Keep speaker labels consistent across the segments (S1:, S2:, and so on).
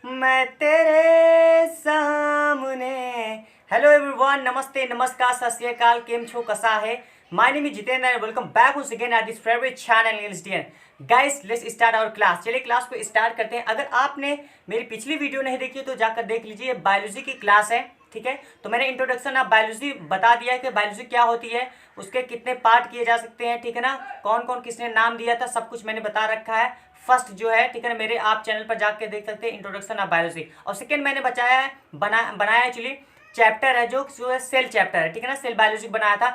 S1: मैं तेरे सामने। हेलो एवरीवन, नमस्ते, नमस्कार, सत श्री अकाल, केम छो, कसा है। My name is Jitendra and welcome back once again at this favourite channel English डियन। Guys, let's start our class. चलिए क्लास को स्टार्ट करते हैं। अगर आपने मेरी पिछली वीडियो नहीं देखी तो जाकर देख लीजिए। बायोलॉजी की क्लास है, ठीक है। तो मैंने इंट्रोडक्शन ऑफ बायोलॉजी बता दिया है कि बायोलॉजी क्या होती है, उसके कितने पार्ट किए जा सकते हैं, ठीक है ना, कौन कौन किसने नाम दिया था, सब कुछ मैंने बता रखा है। फर्स्ट जो है, ठीक है ना, मेरे आप चैनल पर जाके देख सकते हैं, इंट्रोडक्शन ऑफ बायोलॉजी। और सेकंड मैंने बचाया है, बनाया एक्चुअली चैप्टर है जो है सेल चैप्टर है, ठीक है ना, सेल बायोलॉजी बनाया था।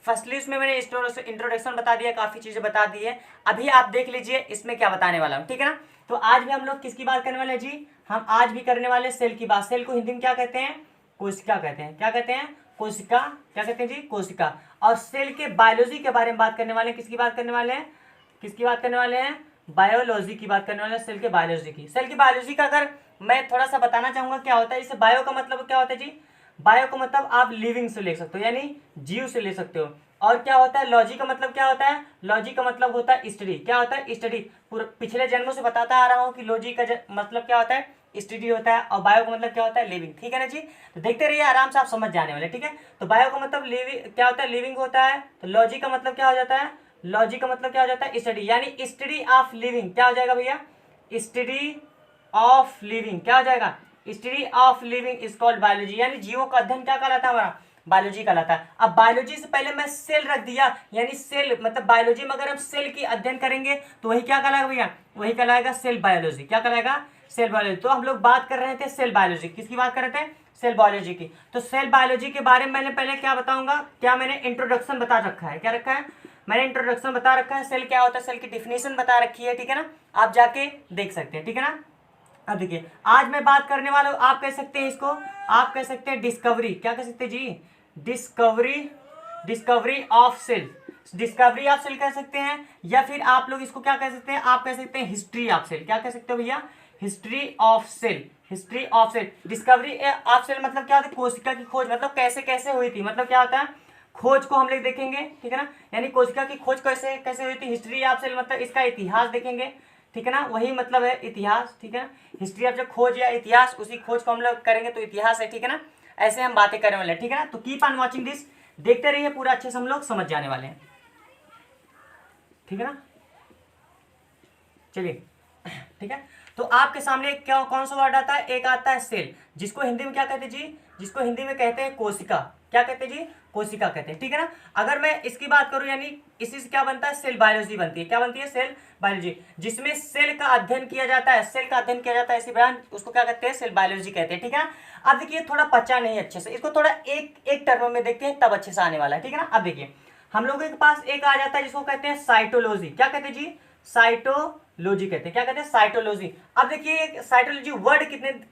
S1: फर्स्टली उसमें मैंने इंट्रोडक्शन बता दिया, काफ़ी चीज़ें बता दी है। अभी आप देख लीजिए इसमें क्या बताने वाला हूँ, ठीक है ना। तो आज भी हम लोग किसकी बात करने वाले हैं जी? हम आज भी करने वाले सेल की बात। सेल को हिंदी में क्या कहते हैं? कोशिका कहते हैं। क्या कहते हैं? कोशिका। क्या कहते हैं जी? कोशिका। और सेल के बायोलॉजी के बारे में बात करने वाले हैं। किसकी बात करने वाले हैं? किसकी बात करने वाले हैं? बायोलॉजी की बात करने वाले हैं, सेल के बायोलॉजी की। सेल की बायोलॉजी का अगर मैं थोड़ा सा बताना चाहूंगा क्या होता है। इसे बायो का मतलब क्या होता है जी? बायो का मतलब आप लिविंग से ले सकते हो, यानी जीव से ले सकते हो। और क्या होता है लॉजी का मतलब? क्या होता है लॉजी का मतलब? होता है स्टडी। क्या होता है? स्टडी। पिछले जन्मों से बताता आ रहा हूँ कि लॉजी का मतलब क्या होता है? स्टडी होता है। और बायो का मतलब क्या होता है? लिविंग। ठीक है ना जी। तो देखते रहिए, आराम से आप समझ जाने वाले, ठीक है। तो बायो का मतलब लिविंग क्या होता है? लिविंग होता है। तो लॉजी का मतलब क्या हो जाता है? लॉजी का मतलब क्या हो जाता है? स्टडी, यानी स्टडी ऑफ लिविंग। क्या हो जाएगा भैया? Study of living. क्या हो जाएगा? Study of living is called biology, यानी जीवों का अध्ययन क्या कहलाता है? हमारा बायोलॉजी कहलाता है। अब बायोलॉजी से पहले मैं सेल रख दिया, यानी सेल मतलब बायोलॉजी में अगर हम सेल की अध्ययन करेंगे तो वही क्या कहलाएगा भैया? वही कहलाएगा सेल बायोलॉजी। क्या कहलाएगा? Cell biology. तो हम लोग बात कर रहे थे सेल बायोलॉजी। किसकी बात कर रहे थे? सेल बायोलॉजी की। तो सेल बायोलॉजी के बारे में मैंने पहले क्या बताऊंगा? क्या मैंने इंट्रोडक्शन बता रखा है? क्या रखा है? मैंने इंट्रोडक्शन बता रखा है। सेल क्या होता है, सेल की डिफिनेशन बता रखी है, ठीक है ना। आप जाके देख सकते हैं, ठीक है ना। अब देखिए, आज मैं बात करने वाला हूं, आप कह सकते हैं इसको, आप कह सकते हैं डिस्कवरी। क्या कह सकते हैं जी? Discovery. Discovery of cell. Discovery of cell कह सकते हैं, या फिर आप लोग इसको क्या कह सकते हैं? आप कह सकते हैं हिस्ट्री ऑफ सेल। क्या कह सकते हो भैया? History of cell. History of cell. Discovery of cell मतलब क्या होता है? कोशिका की खोज, मतलब कैसे कैसे हुई थी, मतलब क्या होता है? खोज को हम लोग देखेंगे, ठीक है ना, यानी कोशिका की खोज कैसे कैसे हुई थी। हिस्ट्री ऑफ सेल मतलब इसका इतिहास देखेंगे, ठीक है ना, वही मतलब है इतिहास, ठीक है ना। हिस्ट्री ऑफ जो खोज या इतिहास, उसी खोज को हम लोग करेंगे तो इतिहास है, ठीक है ना। ऐसे हम बातें करने वाले हैं, ठीक है ना। तो कीप ऑन वॉचिंग दिस, देखते रहिए, पूरा अच्छे से हम लोग समझ जाने वाले हैं, ठीक है ना। चलिए, ठीक है। तो आपके सामने क्या कौन सा वर्ड आता है? एक आता है सेल, जिसको हिंदी में क्या कहते हैं जी? जिसको हिंदी में कहते हैं कोशिका। क्या कहते हैं जी? कोशिका कहते हैं, ठीक है ना। अगर मैं इसकी बात करूं, यानी इसी से क्या बनता है? सेल बायोलॉजी बनती है। क्या बनती है? सेल बायोलॉजी, जिसमें सेल का अध्ययन किया जाता है। सेल का अध्ययन किया जाता है, इसी ब्रांच उसको क्या कहते हैं? सेल बायोलॉजी कहते हैं, ठीक है ना। अब देखिए, थोड़ा पचा नहीं अच्छे से, इसको थोड़ा एक एक टर्म में देखते हैं, तब अच्छे से आने वाला है, ठीक है ना। अब देखिए, हम लोगों के पास एक आ जाता है जिसको कहते हैं साइटोलॉजी। क्या कहते हैं जी? साइटोलॉजी कहते हैं। क्या कहते हैं? साइटोलॉजी। अब देखिए, साइटोलॉजी वर्ड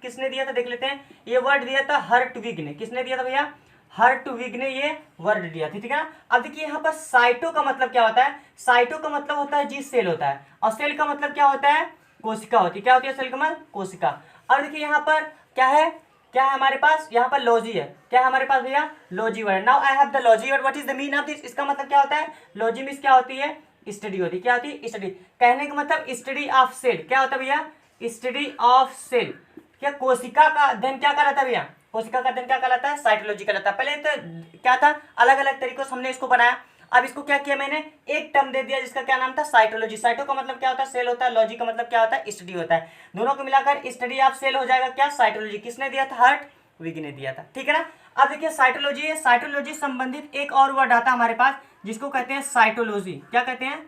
S1: किसने दिया था, देख लेते हैं। ये वर्ड दिया था हर्टविग ने। किसने दिया था भैया? हर्टविग ने ये वर्ड दिया था, ठीक है ना। अब देखिए, यहाँ पर साइटो का मतलब क्या होता है? साइटो का मतलब होता है जी सेल होता है, और सेल का मतलब क्या होता है? कोशिका होती है। क्या होती है सेल का मतलब? कोशिका। और देखिए यहाँ पर क्या है? क्या है हमारे पास? यहाँ पर लॉजी है। क्या है हमारे पास भैया? Logy word. Now I have the logy word. What is the mean of this? इसका मतलब क्या होता है? लॉजी मीन्स क्या होती है? स्टडी होती है। क्या होती है? स्टडी। कहने का मतलब स्टडी ऑफ सेल। क्या होता है भैया? Study of cell. क्या कोशिका का अध्ययन क्या कहलाता है भैया? कोशिका का अध्ययन क्या कहलाता है? साइटोलॉजी कहलाता है। पहले तो क्या था, अलग अलग तरीकों से हमने इसको बनाया। अब इसको क्या किया मैंने? एक टर्म दे दिया जिसका क्या नाम था? साइटोलॉजी। साइटो का मतलब क्या होता है? सेल होता है। लॉजी का मतलब क्या होता है? स्टडी होता है। दोनों को मिलाकर स्टडी ऑफ सेल हो जाएगा क्या? साइटोलॉजी। किसने दिया था? हर्ट विग ने दिया था, ठीक है ना। अब देखिए, साइटोलॉजी है, साइटोलॉजी संबंधित एक और वर्ड आता है हमारे पास, जिसको कहते हैं साइटोलॉजी। क्या कहते हैं?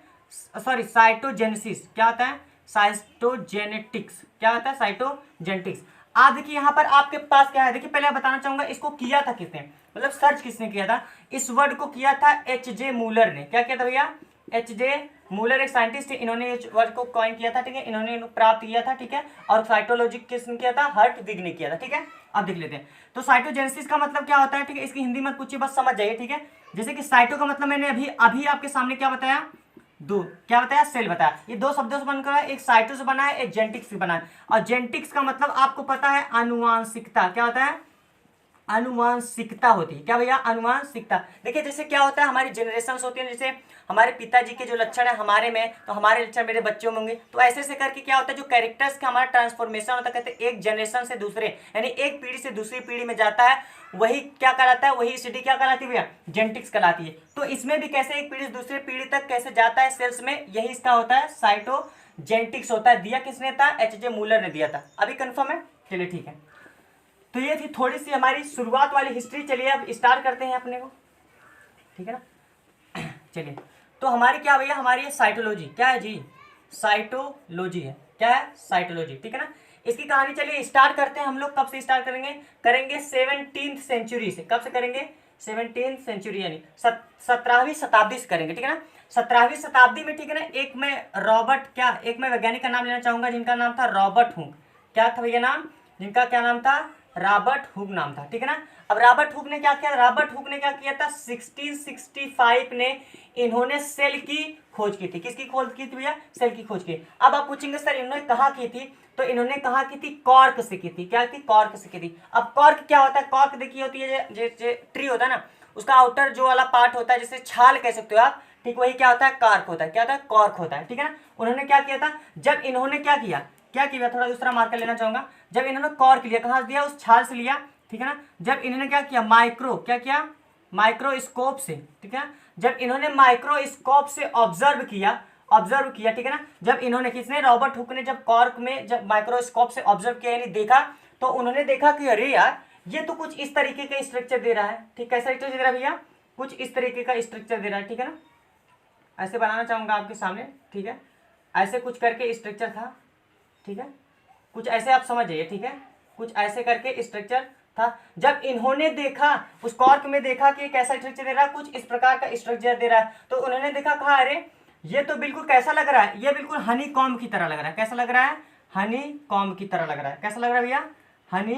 S1: सॉरी, साइटोजेनेसिस। क्या होता है? साइटोजेनेटिक्स। क्या होता है? साइटोजेनेटिक्स। आप देखिए, यहाँ पर आपके पास क्या है? देखिए, पहले मैं बताना चाहूंगा इसको किया था किसने, मतलब सर्च किसने किया था। इस वर्ड को किया था एच.जे. मूलर ने। क्या किया था भैया? एच.जे. मूलर एक साइंटिस्ट थे, इन्होंने इस वर्ड को कॉइन किया था, ठीक है, इन्होंने प्राप्त किया था, ठीक है। और साइटोलॉजी किसने किया था? हर्टविग ने किया था, ठीक है। अब देख लेते हैं। तो साइटोजेनेसिस का मतलब क्या होता है, ठीक है, इसकी हिंदी मत पूछिए, बस समझ जाइए, ठीक है। जैसे कि साइटो का मतलब मैंने अभी अभी आपके सामने क्या बताया? दो क्या बताया? सेल बताया। ये दो शब्दों से बनकर है, एक साइटो से बना है, एक जेनेटिक्स से बना है। और जेनेटिक्स का मतलब आपको पता है? आनुवांशिकता। क्या होता है? अनुवांशिकता होती है। क्या भैया? अनुवांशिकता। देखिए जैसे क्या होता है, हमारी जनरेशंस होती है, जैसे हमारे पिताजी के जो लक्षण है हमारे में, तो हमारे लक्षण मेरे बच्चों में होंगे, तो ऐसे से करके क्या होता है, जो कैरेक्टर्स का हमारा ट्रांसफॉर्मेशन होता है, कहते हैं एक जनरेशन से दूसरे, यानी एक पीढ़ी से दूसरी पीढ़ी में जाता है, वही क्या कहलाता है, वही स्टडी क्या कहलाती है भैया? जेनेटिक्स कहलाती है। तो इसमें भी कैसे एक पीढ़ी से दूसरी पीढ़ी तक कैसे जाता है सेल्स में, यही इसका होता है साइटोजेनेटिक्स होता है। दिया किसने था? एच.जे. मूलर ने दिया था। अभी कंफर्म है? चलिए ठीक है। तो ये थी थोड़ी सी हमारी शुरुआत वाली हिस्ट्री। चलिए अब स्टार्ट करते हैं अपने को, ठीक है ना। चलिए, तो हमारी क्या भैया, हमारी साइटोलॉजी क्या है जी? साइटोलॉजी है। क्या है? साइटोलॉजी, ठीक है ना। इसकी कहानी चलिए स्टार्ट करते हैं हम लोग। कब से स्टार्ट करेंगे? करेंगे 17th सेंचुरी से। कब से करेंगे? 17th सेंचुरी यानी 17वीं शताब्दी से करेंगे, ठीक है ना। 17वीं शताब्दी में, ठीक है ना, एक मैं वैज्ञानिक का नाम लेना चाहूंगा जिनका नाम था रॉबर्ट हुक। क्या था भैया नाम? जिनका क्या नाम था? रॉबर्ट हुक नाम था, ठीक है ना। अब रॉबर्ट हुक ने क्या किया? रॉबर्ट हुक ने क्या किया था? 1665 ने इन्होंने सेल की खोज की थी। किसकी खोज की थी भैया? सेल की खोज की। अब आप पूछेंगे सर इन्होंने कहाँ की थी? तो इन्होंने कहाँ की थी? कॉर्क से की थी। क्या थी? कॉर्क से की थी। अब कॉर्क क्या होता है? कॉर्क देखिए होती है जो ट्री होता है ना, उसका आउटर जो वाला पार्ट होता है, जैसे छाल कह सकते हो आप, ठीक, वही क्या होता है? कॉर्क होता है। क्या होता है? कॉर्क होता है, ठीक है ना। उन्होंने क्या किया था? जब इन्होंने क्या किया, थोड़ा दूसरा मार्कर लेना चाहूंगा। जब इन्होंने कॉर्क लिया, कहाँ से दिया? उस छाल से लिया, ठीक है ना। जब इन्होंने क्या किया? माइक्रोस्कोप से, ठीक है। जब इन्होंने माइक्रोस्कोप से ऑब्जर्व किया, ठीक है ना। जब इन्होंने, किसने? रॉबर्ट हुक ने, जब कॉर्क में जब माइक्रोस्कोप से ऑब्जर्व किया यानी देखा, तो उन्होंने देखा कि अरे यार ये तो कुछ इस तरीके का स्ट्रक्चर दे रहा है। ठीक, कैसा स्ट्रक्चर दे रहा है भैया? कुछ इस तरीके का स्ट्रक्चर दे रहा है, ठीक है ना। ऐसे बनाना चाहूंगा आपके सामने, ठीक है। ऐसे कुछ करके स्ट्रक्चर था, ठीक है। कुछ ऐसे आप समझ जाइए, ठीक है। कुछ ऐसे करके स्ट्रक्चर था। जब इन्होंने देखा, उस कॉर्क में देखा कि कैसा स्ट्रक्चर दे रहा है, कुछ इस प्रकार का स्ट्रक्चर दे रहा है, तो उन्होंने देखा, कहा अरे ये तो बिल्कुल कैसा लग रहा है? ये बिल्कुल हनी कॉम्ब की तरह लग रहा है। कैसा लग रहा है? हनी कॉम्ब की तरह लग रहा है। कैसा लग रहा है भैया? हनी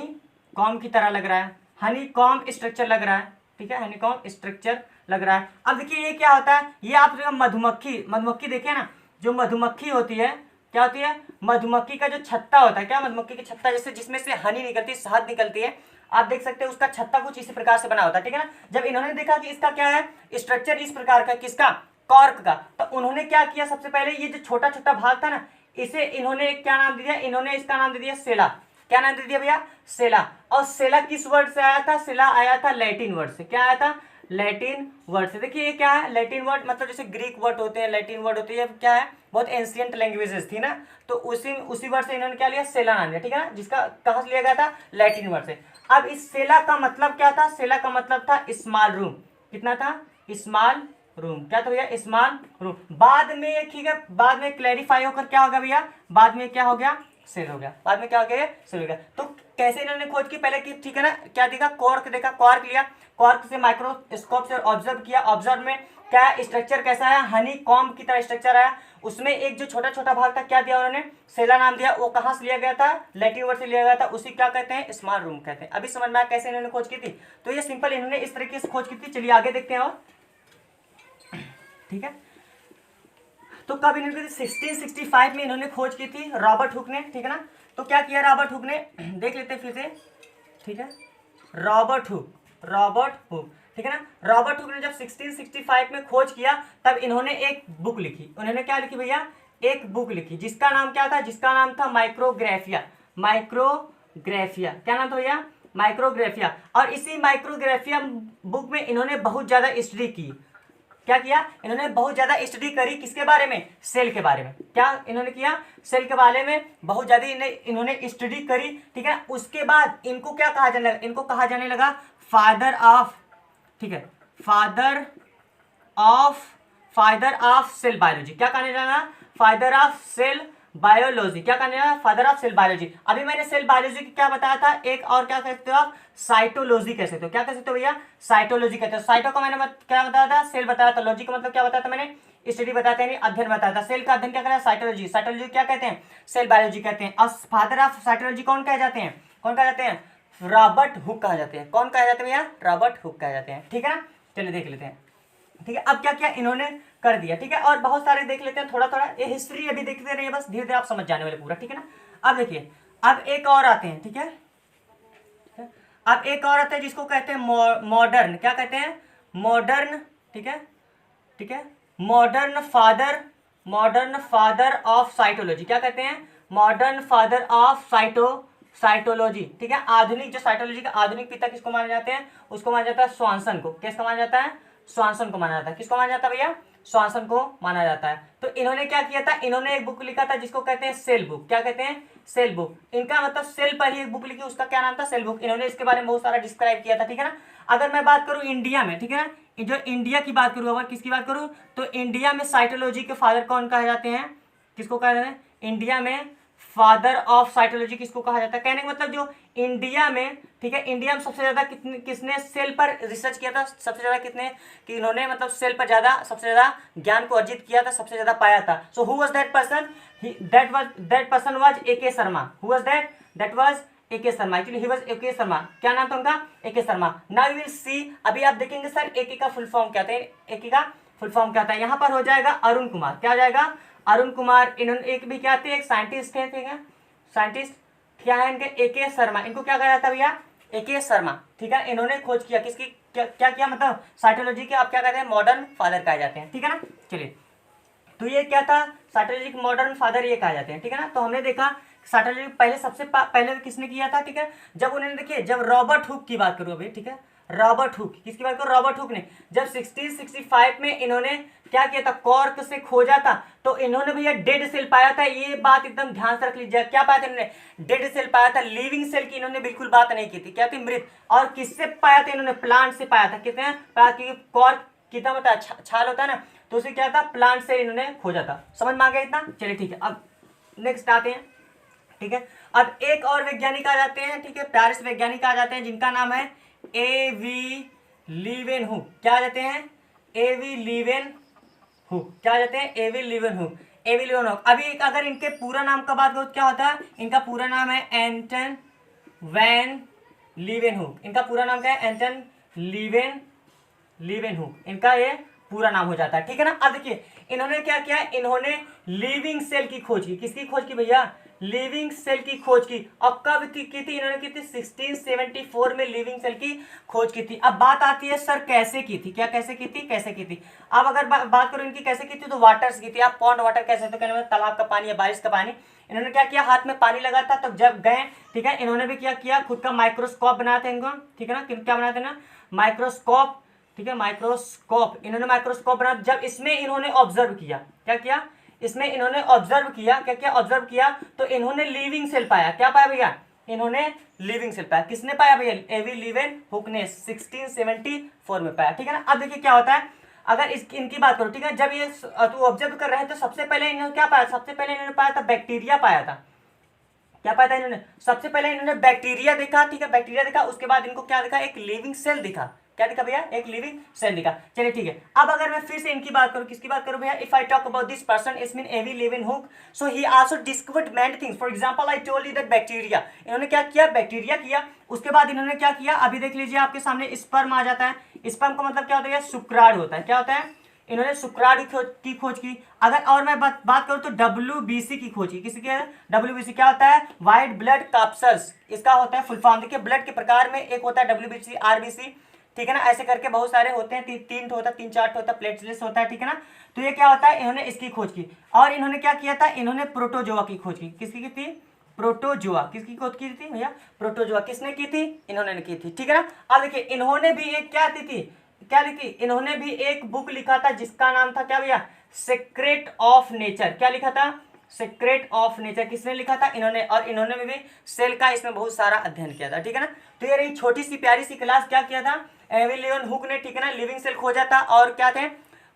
S1: कॉम्ब की तरह लग रहा है। हनी कॉम्ब स्ट्रक्चर लग रहा है, ठीक है। हनी कॉम्ब स्ट्रक्चर लग रहा है। अब देखिए ये क्या होता है? ये आप मधुमक्खी देखिए ना, जो मधुमक्खी होती है, क्या होती है? मधुमक्खी का जो छत्ता होता है, क्या? मधुमक्खी की छत्ता, जैसे जिसमें से हनी निकलती है, शहद निकलती है, आप देख सकते हैं उसका छत्ता कुछ इसी प्रकार से बना होता है, ठीक है ना। जब इन्होंने देखा कि इसका क्या है स्ट्रक्चर इस प्रकार का, किसका? कॉर्क का, तो उन्होंने क्या किया? सबसे पहले ये जो छोटा छोटा भाग था ना, इसे इन्होंने क्या नाम दे दिया? इन्होंने इसका नाम दे दिया सेला। क्या नाम दे दिया भैया? सेला। और सेला किस वर्ड से आया था? सेला आया था लैटिन वर्ड से। क्या आया था? लैटिन वर्ड से। देखिए ये क्या है? लैटिन वर्ड मतलब जैसे ग्रीक वर्ड होते हैं, लैटिन वर्ड होती है, क्या है? बहुत एंशियंट लैंग्वेजेस थी ना, तो उसी वर्ड से इन्होंने क्या लिया? सेला नाम लिया, ठीक है ना, जिसका कहाँ से लिया गया था? लैटिन वर्ड से। अब इस सेला का मतलब क्या था? सेला का मतलब था स्मॉल रूम। कितना था? Small room. क्या था भैया? Small room. बाद में, ठीक है, बाद में क्लैरिफाई होकर क्या होगा भैया? बाद में क्या हो गया? सेल हो गया। बाद में क्या हो गया? सेल हो गया। तो कैसे इन्होंने खोज की? पहले की, ठीक है ना, क्या देखा? कॉर्क देखा, कॉर्क लिया, कॉर्क से माइक्रोस्कोप से ऑब्जर्व किया, ऑब्जर्व में क्या स्ट्रक्चर कैसा आया? हनी कॉम्ब की तरह स्ट्रक्चर आया। उसमें एक जो छोटा छोटा भाग था, क्या दिया उन्होंने? सेला नाम दिया। वो कहाँ से लिया गया था? लैटिन वर्ड से लिया गया था। उसी क्या कहते हैं? स्मॉल रूम कहते हैं। अभी समझ में आया कैसे इन्होंने खोज की थी? तो ये सिंपल, इन्होंने इस तरीके से खोज की थी। चलिए आगे देखते हैं और, ठीक है। तो कब इन्होंने 1665 में इन्होंने खोज की थी रॉबर्ट हुक ने, ठीक है ना। तो क्या किया रॉबर्ट हुक ने? देख लेते हैं फिर से, ठीक है। रॉबर्ट हुक, ठीक है ना। रॉबर्ट हुक ने जब 1665 में खोज किया, तब इन्होंने एक बुक लिखी। उन्होंने क्या लिखी भैया? एक बुक लिखी, जिसका नाम क्या था? जिसका नाम था माइक्रोग्राफिया। क्या नाम था भैया? माइक्रोग्राफिया। और इसी माइक्रोग्राफिया बुक में इन्होंने बहुत ज्यादा स्टडी की। क्या किया? इन्होंने बहुत ज्यादा स्टडी करी, किसके बारे में? सेल के बारे में। क्या इन्होंने किया? सेल के बारे में बहुत ज्यादा इन्होंने स्टडी करी, ठीक है। उसके बाद इनको क्या कहा जाने लगा? इनको कहा जाने लगा फादर ऑफ, ठीक है, फादर ऑफ सेल बायोलॉजी। क्या कहने लगा? Father of cell biology. क्या कहने लगा? Father of cell biology. अभी मैंने सेल बायोलॉजी की क्या बताया था? एक और क्या कहते हो आप? साइटोलॉजी कह सकते हो। क्या कह सकते हो भैया? साइटोलॉजी कहते हो। साइटो का मैंने क्या बताया था? सेल बताया था। लॉजी का मतलब क्या बताया था मैंने? स्टडी बताया था, यानी अध्ययन बताया था। सेल का अध्ययन क्या कहता है? साइटोलॉजी। साइटोलॉजी क्या कहते हैं? सेल बायोलॉजी कहते हैं। और फादर ऑफ साइटोलॉजी कौन कहे जाते हैं? कौन कहे जाते हैं? रॉबर्ट हुक कहा जाते हैं। कौन कहे जाते हैं भैया? रॉबर्ट हुक कहे जाते हैं, ठीक है ना। चलिए देख लेते हैं, ठीक है। अब क्या क्या इन्होंने कर दिया, ठीक है। और बहुत सारे देख लेते हैं, थोड़ा थोड़ा ये हिस्ट्री अभी देखते रहिए, बस धीरे धीरे आप समझ जाने वाले पूरा, ठीक है ना। अब देखिए, अब एक और आते हैं, ठीक है। अब एक और आता है जिसको कहते हैं मॉडर्न, क्या कहते हैं, मॉडर्न, ठीक है, ठीक है, मॉडर्न फादर ऑफ साइटोलॉजी, क्या कहते हैं, मॉडर्न फादर ऑफ साइटोलॉजी, ठीक है। आधुनिक जो साइटोलॉजी का आधुनिक पिता किसको माने जाते हैं, उसको माना जाता है स्वानसन को। किसको माना जाता है, स्वानसन को माना जाता है। किसको माना जाता है भैया, स्वानसन को माना जाता है। तो इन्होंने क्या किया था, इन्होंने एक बुक लिखा था जिसको कहते हैं सेल बुक। क्या कहते हैं, सेल बुक। इनका मतलब सेल पर ही एक बुक लिखी, उसका क्या नाम था, सेल बुक। इन्होंने इसके बारे में बहुत सारा डिस्क्राइब किया था, ठीक है ना। अगर मैं बात करूं इंडिया में, ठीक है ना, जो इंडिया की बात करूं, अगर किसकी बात करूं, तो इंडिया में साइटोलॉजी के फादर कौन कहे जाते हैं, किसको कहा जाता है, इंडिया में फादर ऑफ साइटोलॉजी किसको कहा जाता है। कहने का मतलब जो इंडिया में, ठीक है, इंडिया में सबसे ज्यादा किसने सेल पर रिसर्च किया था, सबसे ज्यादा कितने, कि इन्होंने मतलब सेल पर ज्यादा, सबसे ज्यादा ज्ञान को अर्जित किया था, सबसे ज्यादा पाया था। So who was that person, that person was A K. Sharma. Who was that was A K. Sharma. Actually he was A K. Sharma. क्या नाम था उनका, A K. Sharma. Now we will see, अभी आप देखेंगे सर ए.के. का फुल फॉर्म क्या था, ए.के. का फुल फॉर्म क्या था। यहाँ पर हो जाएगा अरुण कुमार। क्या हो जाएगा, अरुण कुमार। इन्होंने एक भी क्या थे, एक साइंटिस्ट थे, ठीक है, साइंटिस्ट क्या है इनके, ए.के. शर्मा। इनको क्या कहा जाता है भैया, ए.के. शर्मा, ठीक है। इन्होंने खोज किया किसकी, क्या किया, मतलब साइटोलॉजी के आप क्या कहते हैं, मॉडर्न फादर कहे जाते हैं, ठीक है ना। चलिए, तो ये क्या था, साइटोलॉजी के मॉडर्न फादर ये कहा जाते हैं, ठीक है ना। तो हमने देखा साइटोलॉजी पहले सबसे पहले किसने किया था, ठीक है, जब उन्होंने, देखिए, जब रॉबर्ट हुक की बात करूँ अभी, ठीक है, रॉबर्ट हुक, किसकी बात करो, रॉबर्ट हुक ने जब 1665 में इन्होंने क्या किया था, कॉर्क से खोजा था, तो इन्होंने भैया डेड सेल पाया था। ये बात एकदम ध्यान से रख लीजिए, क्या पाया था इन्होंने, डेड सेल पाया था। लिविंग सेल की इन्होंने बिल्कुल बात नहीं की थी, क्या थी, मृत। और किससे पाया था इन्होंने, प्लांट से पाया था। किसने पाया, क्योंकि कॉर्क कितना होता है, छाल होता है ना, तो उसे क्या था, प्लांट से इन्होंने खोजा था। समझ में आ गया इतना। चलिए ठीक है, अब नेक्स्ट आते हैं, ठीक है। अब एक और वैज्ञानिक आ जाते हैं, ठीक है, प्यारे से वैज्ञानिक आ जाते हैं जिनका नाम है ए.वी. लीवेनहुक। क्या आ जाते हैं, ए.वी. लीवेनहुक। क्या आ जाते हैं, ए.वी. Leeuwenhoek, A.V.. लीवेनहुक। अभी अगर इनके पूरा नाम का बात करो तो क्या होता है, इनका पूरा नाम है एंटन वैन लीवेनहुक। इनका पूरा नाम क्या है, एंटन लीवेनहुक, इनका ये पूरा नाम हो जाता है, ठीक है ना। अब देखिए इन्होंने क्या किया, इन्होंने लिविंग सेल की खोज की। किसकी खोज की भैया, लिविंग सेल की खोज की। और कब की थी इन्होंने, की थी 1674 में लिविंग सेल की खोज की थी। अब बात आती है सर कैसे की थी, क्या कैसे की थी, कैसे की थी। अब अगर बात करो इनकी कैसे की थी, तो वाटर से की थी। आप पॉन्ड वाटर कैसे, तो कहने में तालाब का पानी या बारिश का पानी। इन्होंने क्या किया, हाथ में पानी लगा था, तब जब गए, ठीक है, इन्होंने भी क्या किया, खुद का माइक्रोस्कोप बनाया था इनको, ठीक है ना। क्या बनाते ना, माइक्रोस्कोप, ठीक है, माइक्रोस्कोप। इन्होंने माइक्रोस्कोप बना, जब इसमें इन्होंने ऑब्जर्व किया, क्या किया, इसमें इन्होंने ऑब्जर्व किया, क्या किया, ऑब्जर्व किया, तो इन्होंने लिविंग सेल पाया। क्या पाया भैया, इन्होंने लिविंग सेल पाया। किसने पाया भैया, ए.वी. लीवेनहुक ने 1674 में पाया, ठीक है ना। अब देखिए क्या होता है, अगर इनकी बात करो, ठीक है, जब ये तो ऑब्जर्व कर रहे हैं, तो सबसे पहले इन्होंने क्या पाया, सबसे पहले इन्होंने पाया था बैक्टीरिया पाया था। क्या पाया था इन्होंने, सबसे पहले इन्होंने बैक्टीरिया देखा, ठीक है, बैक्टीरिया देखा। उसके बाद इनको क्या देखा, एक लिविंग सेल दिखा। क्या दिखा भैया, एक लिविंग सेल दिखा। चलिए ठीक है, अब अगर मैं फिर से इनकी बात करूं, किसकी बात करूं भैया, if I talk about this person, it's mean A.V.. Leeuwenhoek, so he also discovered many things. For example I told you that bacteria, इन्होंने क्या किया, बैक्टीरिया किया। उसके बाद इन्होंने क्या किया, अभी देख लीजिए आपके सामने स्पर्म आ जाता है। स्पर्म का मतलब क्या होता है, शुक्राणु होता है। क्या होता है, इन्होंने शुक्राणु की खोज की। अगर और मैं बात करूं तो WBC की खोज की। किसी के, WBC क्या होता है, व्हाइट ब्लड कैप्सल्स, इसका होता है फुल फॉर्म। देखिए ब्लड के प्रकार में एक होता है WBC, RBC, ठीक है ना, ऐसे करके बहुत सारे होते हैं, तीन होता है, 3-4 होता है, प्लेटलेट्स होता है, ठीक है ना। तो ये क्या होता है, इन्होंने इसकी खोज की। और इन्होंने क्या किया था, इन्होंने प्रोटोजोआ की खोज की। किसकी की थी, प्रोटोजोआ। किसकी खोज की थी भैया, प्रोटोजोआ। किसने की थी, इन्होंने की थी, ठीक है ना। अब देखिए इन्होंने भी एक क्या लिखी, इन्होंने भी एक बुक लिखा था जिसका नाम था क्या भैया, सीक्रेट ऑफ नेचर। क्या लिखा था, सीक्रेट ऑफ नेचर। किसने लिखा था, इन्होंने। और इन्होंने भी सेल का इसमें बहुत सारा अध्ययन किया था, ठीक है ना। तो ये रही छोटी सी प्यारी सी क्लास। क्या किया था, ए.वी. लीवेनहुक ने, ठीक है ना, लिविंग सेल खोजा था। और क्या थे,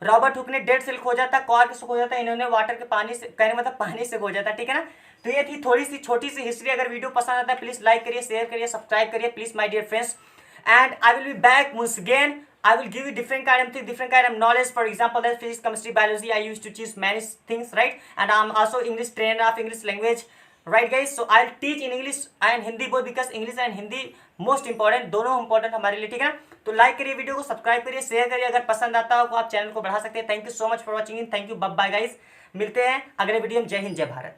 S1: रॉबर्ट हुक ने डेड सेल खोजा था, कॉर्क से खोजा था, इन्होंने वाटर के पानी से, कहने मतलब पानी से खोजा था, ठीक है ना। तो ये थी थोड़ी सी छोटी सी हिस्ट्री। अगर वीडियो पसंद आता है प्लीज लाइक करिए, शेयर करिए, सब्सक्राइब करिए please my dear friends. And I will be back once again. I will give you different kind of knowledge. For example, that physics, chemistry, biology. I used to teach many things, right? And I'm also English trainer of English language, right, guys? So I'll teach in English and Hindi both, because English and Hindi most important, दोनों important हमारे लिए, ठीक है ना। तो like करिए video को, subscribe करिए, शेयर करिए। अगर पसंद आता हो तो आप चैनल को बढ़ा सकते हैं। Thank you so much for watching in. Thank you, bye guys. मिलते हैं अगले वीडियो में। जय हिंद, जय भारत।